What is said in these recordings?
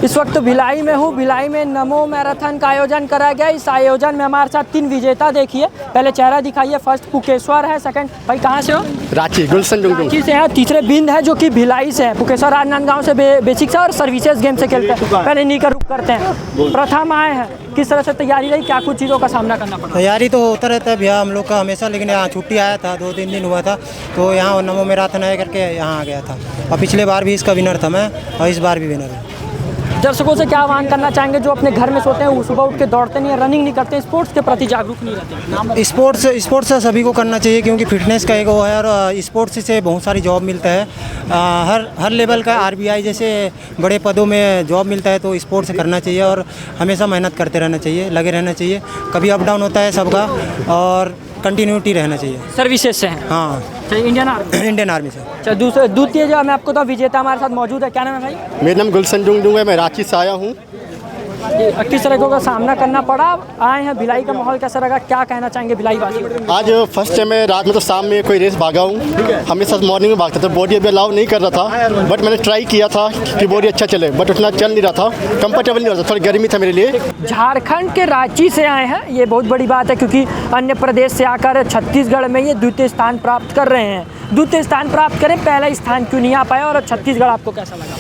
इस वक्त भिलाई में हूँ। भिलाई में नमो मैराथन का आयोजन करा गया। इस आयोजन में हमारे साथ 3 विजेता देखिए। पहले चेहरा दिखाइए। फर्स्ट पुकेश्वर है, सेकंड भाई कहाँ से हो? रांची गुलशन डुंगडुंग रांची से है। तीसरे बिंद है जो कि भिलाई से है। पुकेश्वर राजनांदगांव से बेसिक से और सर्विसेज गेम से खेलते हैं। पहले इन्हीं का रुख करते हैं। प्रथम आए हैं, किस तरह से तैयारी रही, क्या कुछ चीज़ों का सामना करना पड़ा? तैयारी तो होता रहता है भैया हम लोग का हमेशा, लेकिन यहाँ छुट्टी आया था, 2-3 दिन हुआ था तो यहाँ नमो मैराथन आया करके यहाँ आ गया था। और पिछले बार भी इसका विनर था मैं, और इस बार भी विनर हूँ। दर्शकों से क्या आह्वान करना चाहेंगे जो अपने घर में सोते हैं, वो सुबह उठ के दौड़ते नहीं है, रनिंग नहीं करते, स्पोर्ट्स के प्रति जागरूक नहीं रहते? स्पोर्ट्स सभी को करना चाहिए क्योंकि फिटनेस का एक वो है, और स्पोर्ट्स से बहुत सारी जॉब मिलता है। हर लेवल का RBI जैसे बड़े पदों में जॉब मिलता है, तो स्पोर्ट्स करना चाहिए और हमेशा मेहनत करते रहना चाहिए, लगे रहना चाहिए। कभी अप डाउन होता है सबका, और कंटिन्यूटी रहना चाहिए। सर्विसेज से हैं? हाँ, इंडियन आर्मी। इंडियन आर्मी से। अच्छा, द्वितीय जो मैं आपको तो विजेता हमारे साथ मौजूद है, क्या नाम है भाई? मेरा नाम गुलशन डुंगडुंग है, मैं रांची से आया हूँ। किस तरह का सामना करना पड़ा? आए हैं, भिलाई का माहौल कैसा रहा, क्या कहना चाहेंगे भिलाई वासियों को? आज फर्स्ट टाइम मैं रात में तो शाम में कोई रेस भागा हूँ। हमेशा मॉर्निंग में भागता था, बॉडी अभी अलाउ नहीं कर रहा था, बट मैंने ट्राई किया था कि बॉडी अच्छा चले, बट उतना चल नहीं रहा था, कंफर्टेबल नहीं हो रहा था, थोड़ी गर्मी था मेरे लिए। झारखंड के रांची से आए हैं, ये बहुत बड़ी बात है क्योंकि अन्य प्रदेश से आकर छत्तीसगढ़ में ये द्वितीय स्थान प्राप्त कर रहे हैं। द्वितीय स्थान प्राप्त करें, पहला स्थान क्यों नहीं आ पाया, और छत्तीसगढ़ आपको कैसा लगा?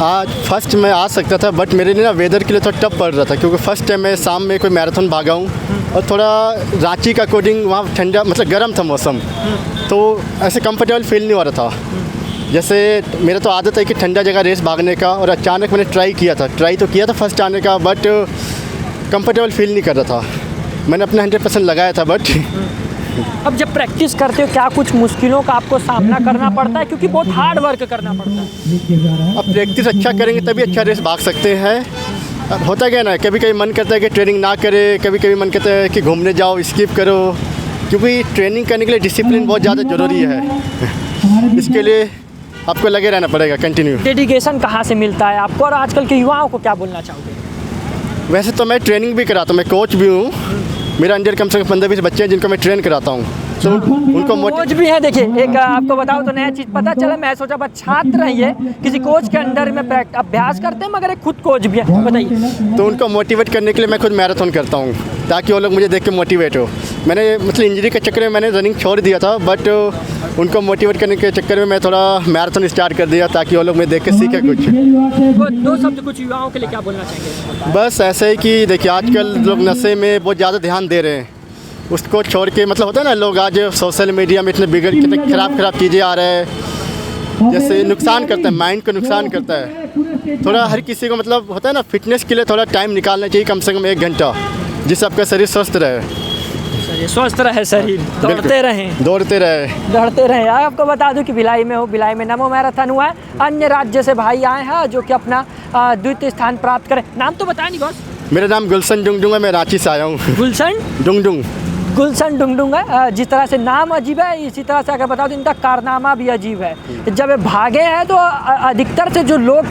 आज फर्स्ट मैं आ सकता था, बट मेरे लिए ना वेदर के लिए थोड़ा टफ पड़ रहा था क्योंकि फर्स्ट टाइम मैं शाम में कोई मैराथन भागा हूँ, और थोड़ा रांची का अकॉर्डिंग वहाँ ठंडा मतलब गर्म था मौसम, तो ऐसे कंफर्टेबल फील नहीं हो रहा था। जैसे मेरा तो आदत है कि ठंडा जगह रेस भागने का, और अचानक मैंने ट्राई तो किया था फर्स्ट आने का, बट कंफर्टेबल फील नहीं कर रहा था। मैंने अपना 100% लगाया था, बट अब जब प्रैक्टिस करते हो क्या कुछ मुश्किलों का आपको सामना करना पड़ता है, क्योंकि बहुत हार्ड वर्क करना पड़ता है? अब प्रैक्टिस अच्छा करेंगे तभी अच्छा रेस भाग सकते हैं। अब होता क्या ना, कभी कभी मन करता है कि ट्रेनिंग ना करे, कभी कभी मन करता है कि घूमने जाओ, स्किप करो, क्योंकि ट्रेनिंग करने के लिए डिसिप्लिन बहुत ज़्यादा ज़रूरी है। इसके लिए आपको लगे रहना पड़ेगा कंटिन्यू। डेडिकेशन कहाँ से मिलता है आपको, और आजकल के युवाओं को क्या बोलना चाहोगे? वैसे तो मैं ट्रेनिंग भी कराता हूँ, मैं कोच भी हूँ। मेरा अंडर कम से कम 15-20 बच्चे हैं जिनको मैं ट्रेन कराता हूँ, तो उनको कोच भी है। देखिए, एक आपको बताओ तो नया चीज़ पता चला, मैं सोचा बस छात्र हैं ये किसी कोच के अंडर में अभ्यास करते हैं, मगर एक खुद कोच भी है, बताइए। तो उनको मोटिवेट करने के लिए मैं खुद मैराथन करता हूँ ताकि वो लोग मुझे देख के मोटिवेट हो। मैंने मतलब इंजरी के चक्कर में मैंने रनिंग छोड़ दिया था, बट उनको मोटिवेट करने के चक्कर में मैं थोड़ा मैराथन स्टार्ट कर दिया ताकि वो लोग मुझे देख के सीखे कुछ। दो शब्द कुछ युवाओं के लिए क्या बोलना चाहेंगे? बस ऐसे ही कि देखिए, आजकल लोग नशे में बहुत ज़्यादा ध्यान दे रहे हैं, उसको छोड़ के मतलब होता है ना, लोग आज सोशल मीडिया में इतने कितने खराब चीज़ें आ रहे हैं, जैसे नुकसान करता है, माइंड को नुकसान करता है। थोड़ा हर किसी को मतलब होता है ना, फिटनेस के लिए थोड़ा टाइम निकालना चाहिए, कम से कम 1 घंटा, जिससे आपका शरीर स्वस्थ रहे। स्वस्थ रहे शरीर, दौड़ते रहें। आपको बता दूं कि भिलाई में हो, भिलाई में नमो मैराथन हुआ है, अन्य राज्य से भाई आए हैं जो कि अपना द्वितीय स्थान प्राप्त करें। नाम तो बताया नहीं बॉस? मेरा नाम गुलशन डुंगडुंग है, मैं रांची से आया हूँ। गुलशन डुंगडुंग है। जिस तरह से नाम अजीब है, इसी तरह से अगर बताओ तो इनका कारनामा भी अजीब है। जब ये भागे हैं तो अधिकतर से जो लोग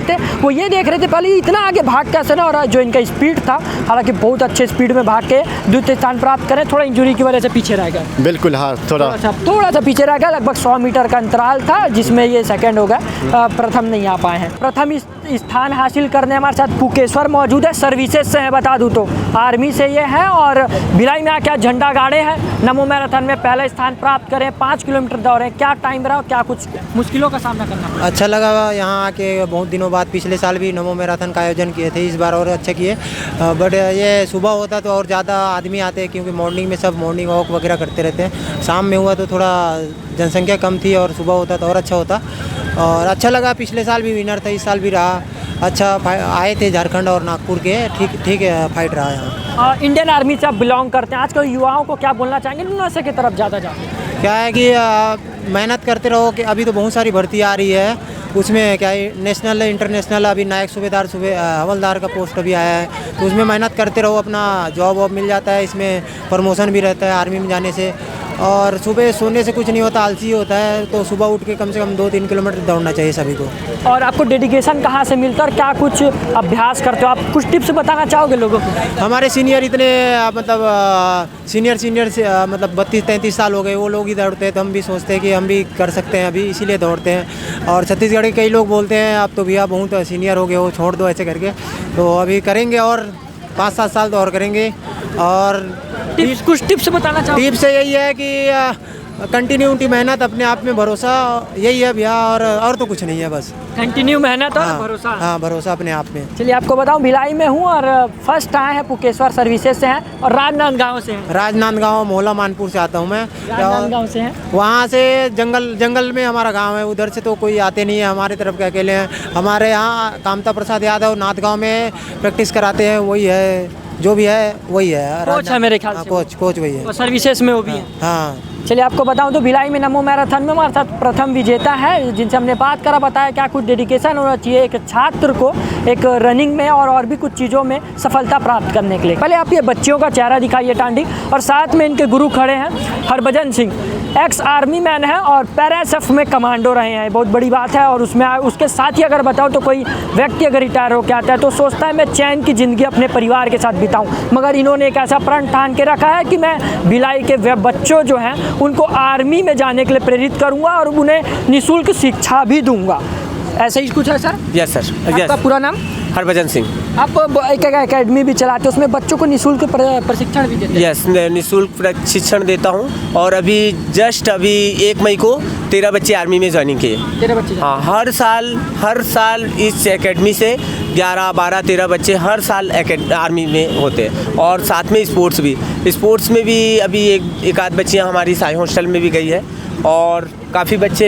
थे वो ये देख रहे थे पहले इतना आगे भाग कैसे ना, और जो इनका स्पीड था, हालांकि बहुत अच्छे स्पीड में भाग के द्वितीय स्थान प्राप्त करें, थोड़ा इंजरी की वजह से पीछे रह गए। बिल्कुल, हाँ, थोड़ा सा पीछे रह गया। लगभग 100 मीटर का अंतराल था जिसमें ये सेकंड हो गया, प्रथम नहीं आ पाए हैं। प्रथम स्थान हासिल करने हमारे साथ पुकेश्वर मौजूद है, सर्विसेज से है, बता दूं तो आर्मी से ये है, और भिलाई में आके झंडा गाड़े हैं। नमो मैराथन में पहला स्थान प्राप्त करें, 5 किलोमीटर दौड़े, क्या टाइम रहा, क्या कुछ मुश्किलों का सामना करना पड़ा? अच्छा लगा यहाँ आके, बहुत दिनों बाद। पिछले साल भी नमो मैराथन का आयोजन किए थे, इस बार और अच्छा किए, बट ये सुबह होता तो और ज़्यादा आदमी आते, क्योंकि मॉर्निंग में सब मॉर्निंग वॉक वगैरह करते रहते हैं। शाम में हुआ तो थोड़ा जनसंख्या कम थी, और सुबह होता तो और अच्छा होता, और अच्छा लगा। पिछले साल भी विनर था, इस साल भी रहा अच्छा। आए थे झारखंड और नागपुर के, ठीक है, फाइट रहा यहाँ। इंडियन आर्मी से आप बिलोंग करते हैं, आजकल युवाओं को क्या बोलना चाहेंगे? नशे की तरफ ज़्यादा जाते हैं, क्या है कि मेहनत करते रहो, कि अभी तो बहुत सारी भर्ती आ रही है, उसमें क्या है, नेशनल इंटरनेशनल, अभी नायक सूबेदार हवलदार का पोस्ट अभी आया है, तो उसमें मेहनत करते रहो, अपना जॉब वॉब मिल जाता है, इसमें प्रमोशन भी रहता है आर्मी में जाने से। और सुबह सोने से कुछ नहीं होता, आलसी होता है, तो सुबह उठ के कम से कम 2-3 किलोमीटर दौड़ना चाहिए सभी को। और आपको डेडिकेशन कहाँ से मिलता है और क्या कुछ अभ्यास करते हो आप? कुछ टिप्स बताना चाहोगे लोगों को? हमारे सीनियर इतने मतलब सीनियर से मतलब 32-33 साल हो गए, वो लोग ही दौड़ते हैं, तो हम भी सोचते हैं कि हम भी कर सकते हैं अभी, इसीलिए दौड़ते हैं। और छत्तीसगढ़ के कई लोग बोलते हैं आप तो भैया बहुत सीनियर हो गए हो, छोड़ दो ऐसे करके, तो अभी करेंगे और 5-7 साल तो और करेंगे। और कुछ टिप्स बताना चाहो? टिप्स यही है कि कंटिन्यूटी, मेहनत, अपने आप में भरोसा, यही है भैया, और तो कुछ नहीं है, बस कंटिन्यू मेहनत और हाँ, भरोसा। हाँ, भरोसा अपने आप में। चलिए आपको बताऊं, भिलाई में हूँ और फर्स्ट आए हैं पुकेश्वर सर्विसेज से हैं और राजनांदगांव से हैं। राजनांदगांव मोहल्ला मानपुर से आता हूँ मैं। राजनांदगांव से हैं। वहाँ से जंगल में हमारा गांव है, उधर से तो कोई आते नहीं है, हमारे तरफ के अकेले हैं। हमारे यहाँ कामता प्रसाद यादव नाथगांव में प्रैक्टिस कराते हैं, वही है, जो भी है वही है। कोच है मेरे ख्याल से। कोच वही है। और सर्विसेज में वो भी है। हाँ। चलिए आपको बताऊं तो भिलाई में नमो मैराथन में हमारे साथ प्रथम विजेता है, जिनसे हमने बात करा, बताया क्या कुछ डेडिकेशन होना चाहिए एक छात्र को एक रनिंग में और भी कुछ चीज़ों में सफलता प्राप्त करने के लिए। पहले आप ये बच्चियों का चेहरा दिखाइए टांडी, और साथ में इनके गुरु खड़े हैं। Harbhajan Singh ex army man है और पैराएसएफ में कमांडो रहे हैं, बहुत बड़ी बात है। और उसमें उसके साथ ही अगर बताओ तो कोई व्यक्ति अगर रिटायर होकर आता है तो सोचता है मैं चैन की ज़िंदगी अपने परिवार के साथ बिताऊं, मगर इन्होंने एक ऐसा प्रण ठान के रखा है कि मैं भिलाई के बच्चों जो हैं उनको आर्मी में जाने के लिए प्रेरित करूंगा और उन्हें निःशुल्क शिक्षा भी दूंगा। ऐसे ही कुछ है सर? Yes sir. आपका पूरा नाम? हरभजन सिंह। आप एक एकेडमी भी चलाते हो, उसमें बच्चों को निःशुल्क प्रशिक्षण भी देते हैं? यस, निःशुल्क प्रशिक्षण देता हूँ और अभी 1 मई को 13 बच्चे आर्मी में ज्वाइनिंग किए। 13 बच्चे? हाँ, हर साल इस एकेडमी से 11, 12, 13 बच्चे हर साल आर्मी में होते हैं। और साथ में स्पोर्ट्स में भी अभी एक आध बच्चियाँ हमारी साई हॉस्टल में भी गई है और काफ़ी बच्चे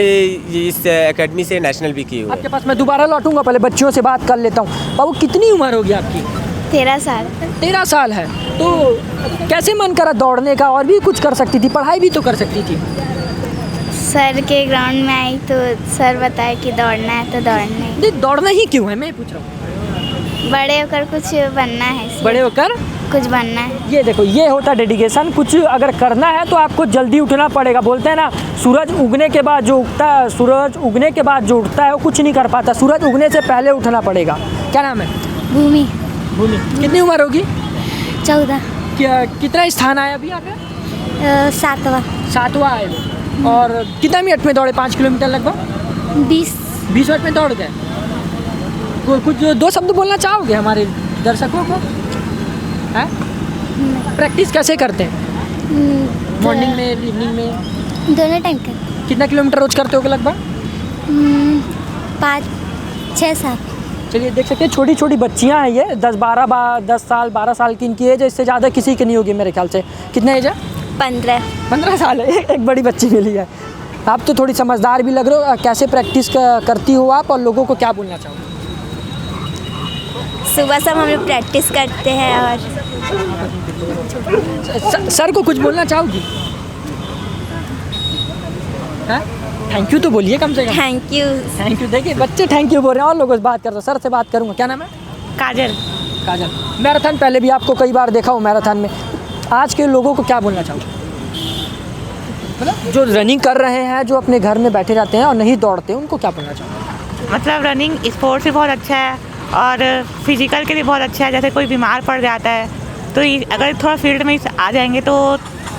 इस एकेडमी से नेशनल भी किए हुए। आपके पास मैं दोबारा लौटूंगा, पहले बच्चियों से बात कर लेता हूँ। बाबू कितनी उम्र होगी आपकी? 13 साल। 13 साल है, तो कैसे मन करा दौड़ने का? और भी कुछ कर सकती थी, पढ़ाई भी तो कर सकती थी। सर के ग्राउंड में आई तो सर बताए कि दौड़ना है तो दौड़ना है। नहीं, दौड़ना ही क्यों है, मैं पूछ रहा हूँ। बड़े होकर कुछ बनना है, इसलिए। बड़े होकर कुछ बनना है। ये देखो, ये होता डेडिकेशन। कुछ अगर करना है तो आपको जल्दी उठना पड़ेगा। बोलते हैं ना, सूरज उगने के बाद जो उगता है, सूरज उगने के बाद जो उठता है वो कुछ नहीं कर पाता, सूरज उगने से पहले उठना पड़ेगा। क्या नाम है? भूमि। कितनी उम्र होगी? 14। कितना स्थान आया अभी यहाँ पे? 7वां आए हो। और कितना मिनट में दौड़े? 5 किलोमीटर लगभग 20 मिनट में दौड़ गए। कुछ 2 शब्द बोलना चाहोगे हमारे दर्शकों को? है प्रैक्टिस कैसे करते हैं? मॉर्निंग में, इवनिंग में? दोनों टाइम कर। कितना किलोमीटर रोज करते हो लगभग? 5, 6, 7। चलिए देख सकते हैं, छोटी छोटी बच्चियां हैं ये, 10 साल 12 साल की इनकी एज है। इससे ज़्यादा किसी की नहीं होगी मेरे ख्याल से। कितना एज है? 15 साल है। एक बड़ी बच्ची मिली है। आप तो थोड़ी समझदार भी लग रहे हो। कैसे प्रैक्टिस करती हो आप और लोगों को क्या बोलना चाहोगे? सुबह शाम हम लोग प्रैक्टिस करते हैं। और सर को कुछ बोलना चाहोगी? थैंक यू तो बोलिए कम से कम। Thank you. देखिए बच्चे थैंक यू बोल रहे हैं और लोगों से बात करते हैं। सर से बात करूँगा। क्या नाम है? काजल। मैराथन पहले भी आपको कई बार देखा हूँ मैराथन में। आज के लोगों को क्या बोलना चाहोगे? मतलब जो रनिंग कर रहे हैं, जो अपने घर में बैठे रहते हैं और नहीं दौड़ते, उनको क्या बोलना चाहोगे? मतलब रनिंग स्पोर्ट्स भी बहुत अच्छा है और फिजिकल के लिए बहुत अच्छा है। जैसे कोई बीमार पड़ जाता है तो अगर थोड़ा फील्ड में आ जाएंगे तो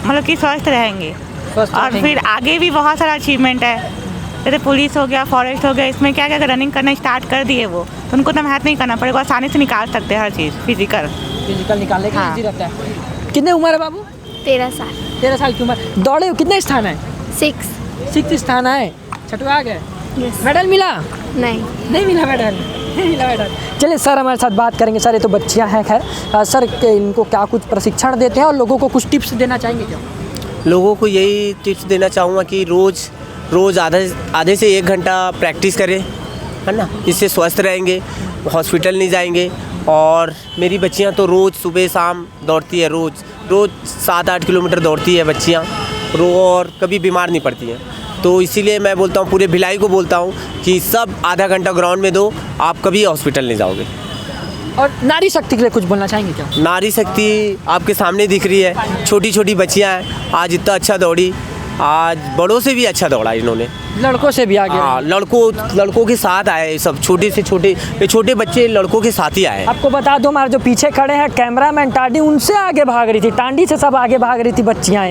मतलब कि स्वस्थ रहेंगे। और फिर आगे भी बहुत सारा अचीवमेंट है, जैसे पुलिस हो गया, फॉरेस्ट हो गया, इसमें क्या क्या रनिंग करना स्टार्ट कर दिए वो, तो उनको तो मेहनत नहीं करना पड़ेगा, आसानी से निकाल सकते हैं हर चीज़। फिजिकल निकालने का इजी रहता है। कितने उम्र है बाबू? 13 साल। 13 साल की उम्र। दौड़े हो? कितने स्थान है? 6 स्थान है। छठवा आ गए। Yes. मेडल मिला? नहीं मिला मेडल। चलिए सर हमारे साथ बात करेंगे। सर ये तो बच्चियां हैं, खैर सर इनको क्या कुछ प्रशिक्षण देते हैं और लोगों को कुछ टिप्स देना चाहेंगे क्या? लोगों को यही टिप्स देना चाहूँगा कि रोज़ आधे से 1 घंटा प्रैक्टिस करें, है ना। इससे स्वस्थ रहेंगे, हॉस्पिटल नहीं जाएंगे। और मेरी बच्चियाँ तो रोज़ सुबह शाम दौड़ती है, रोज़ 7-8 किलोमीटर दौड़ती है बच्चियाँ, और कभी बीमार नहीं पड़ती हैं। तो इसीलिए मैं बोलता हूँ, पूरे भिलाई को बोलता हूँ कि सब आधा घंटा ग्राउंड में दो, आप कभी हॉस्पिटल नहीं जाओगे। और नारी शक्ति के लिए कुछ बोलना चाहेंगे क्या? नारी शक्ति आपके सामने दिख रही है, छोटी छोटी बच्चियाँ हैं, आज इतना अच्छा दौड़ी, आज बड़ों से भी अच्छा दौड़ा इन्होंने, लड़कों से भी आगे। हाँ, लड़कों के साथ आए सब, छोटे से छोटे, ये छोटे बच्चे लड़कों के साथ ही आए। आपको बता दो, हमारे जो पीछे खड़े हैं कैमरामैन टांडी, उनसे आगे भाग रही थी, टांडी से सब आगे भाग रही थी बच्चियाँ।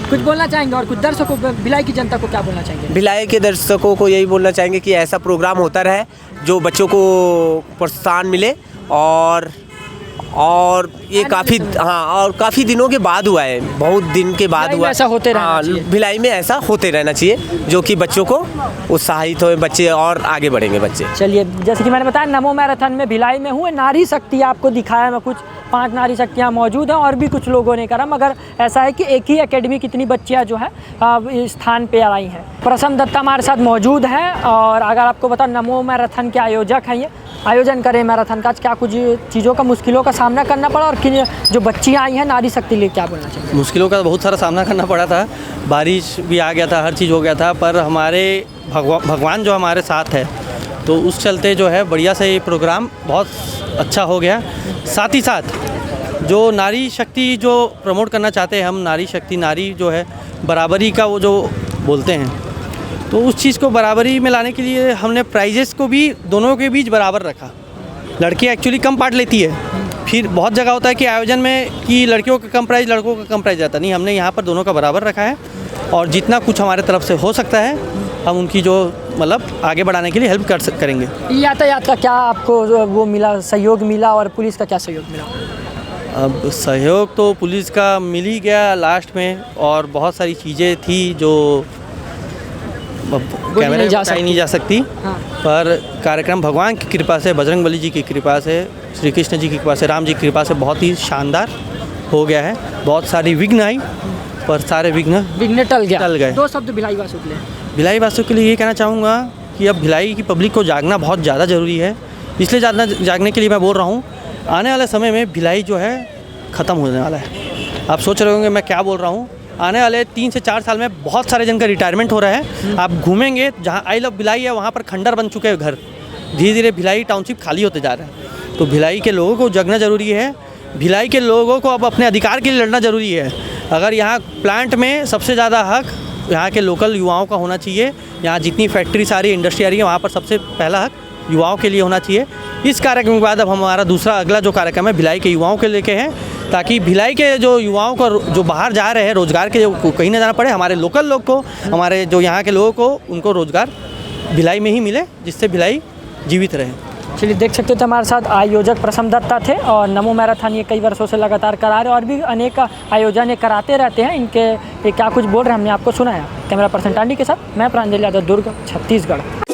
कुछ बोलना चाहेंगे और कुछ दर्शकों को, भिलाई की जनता को क्या बोलना चाहेंगे? भिलाई के दर्शकों को यही बोलना चाहेंगे कि ऐसा प्रोग्राम होता रहे जो बच्चों को प्रोत्साहन मिले, और ये काफ़ी दिनों के बाद हुआ है, बहुत दिन के बाद हुआ। ऐसा होते रहना चाहिए। भिलाई में ऐसा होते रहना चाहिए, जो कि बच्चों को उत्साहित हो, बच्चे और आगे बढ़ेंगे बच्चे। चलिए, जैसे कि मैंने बताया, नमो मैराथन में भिलाई में हुए, नारी शक्ति आपको दिखाया मैं, कुछ 5 नारी शक्तियाँ मौजूद हैं और भी कुछ लोगों ने करा, मगर ऐसा है कि एक ही एकेडमी कितनी बच्चियाँ जो है इस स्थान पे आई हैं। प्रसम दत्ता हमारे साथ मौजूद हैं, और अगर आपको बता, नमो मैराथन के आयोजक हैं, ये आयोजन करें मैराथन का, क्या कुछ चीज़ों का, मुश्किलों का सामना करना पड़ा, और किन जो बच्चियाँ आई हैं नारी शक्ति लिए, क्या बोलना चाहिए? मुश्किलों का बहुत सारा सामना करना पड़ा था, बारिश भी आ गया था, हर चीज़ हो गया था, पर हमारे भगवान जो हमारे साथ है, तो उस चलते जो है बढ़िया से ये प्रोग्राम बहुत अच्छा हो गया। साथ ही साथ जो नारी शक्ति जो प्रमोट करना चाहते हैं हम, नारी शक्ति, नारी जो है बराबरी का वो जो बोलते हैं, तो उस चीज़ को बराबरी में लाने के लिए हमने प्राइजेस को भी दोनों के बीच बराबर रखा। लड़की एक्चुअली कम पार्ट लेती है, फिर बहुत जगह होता है कि आयोजन में कि लड़कियों का कम प्राइज़, लड़कों का कम प्राइज़ जाता नहीं, हमने यहाँ पर दोनों का बराबर रखा है, और जितना कुछ हमारे तरफ से हो सकता है हम उनकी जो मतलब आगे बढ़ाने के लिए हेल्प करेंगे। यातायात का क्या आपको वो मिला, सहयोग मिला, और पुलिस का क्या सहयोग मिला? अब सहयोग तो पुलिस का मिल ही गया लास्ट में, और बहुत सारी चीज़ें थी जो कैमरे में बताई नहीं जा सकती। हाँ। पर कार्यक्रम भगवान की कृपा से, बजरंगबली जी की कृपा से, श्री कृष्ण जी की कृपा से, राम जी की कृपा से बहुत ही शानदार हो गया है। बहुत सारी विघ्न आई, पर सारे विघ्न टल गए। 2 शब्द भिलाई वासियों के लिए। भिलाई वासियों के लिए ये कहना चाहूँगा कि अब भिलाई की पब्लिक को जागना बहुत ज़्यादा ज़रूरी है। इसलिए जागने के लिए मैं बोल रहा हूँ, आने वाले समय में भिलाई जो है ख़त्म होने वाला है। आप सोच रहे होंगे मैं क्या बोल रहा हूँ, आने वाले 3 से 4 साल में बहुत सारे जन का रिटायरमेंट हो रहा है। आप घूमेंगे, जहाँ आई लव भिलाई है वहाँ पर खंडर बन चुके हैं घर, धीरे धीरे भिलाई टाउनशिप खाली होते जा रहा है। तो भिलाई के लोगों को जगना ज़रूरी है, भिलाई के लोगों को अब अपने अधिकार के लिए लड़ना ज़रूरी है। अगर यहाँ प्लांट में सबसे ज़्यादा हक यहाँ के लोकल युवाओं का होना चाहिए, यहाँ जितनी फैक्ट्री सारी इंडस्ट्री आ रही है वहाँ पर सबसे पहला हक युवाओं के लिए होना चाहिए। इस कार्यक्रम के बाद अब हमारा दूसरा अगला जो कार्यक्रम है भिलाई के युवाओं के लेके है, ताकि भिलाई के जो युवाओं को जो बाहर जा रहे हैं रोज़गार के कहीं ना जाना पड़े, हमारे लोकल लोग को, हमारे जो यहाँ के लोगों को, उनको रोज़गार भिलाई में ही मिले, जिससे भिलाई जीवित रहे। चलिए, देख सकते थे हमारे साथ आयोजक प्रसम दत्ता थे, और नमो मैराथन ये कई वर्षों से लगातार करा रहे, और भी अनेक आयोजन ये कराते रहते हैं। इनके ये क्या कुछ बोल रहे हैं हमने आपको सुनाया। कैमरा पर्सन टांडी के साथ मैं प्रांजल यादव, दुर्ग, छत्तीसगढ़।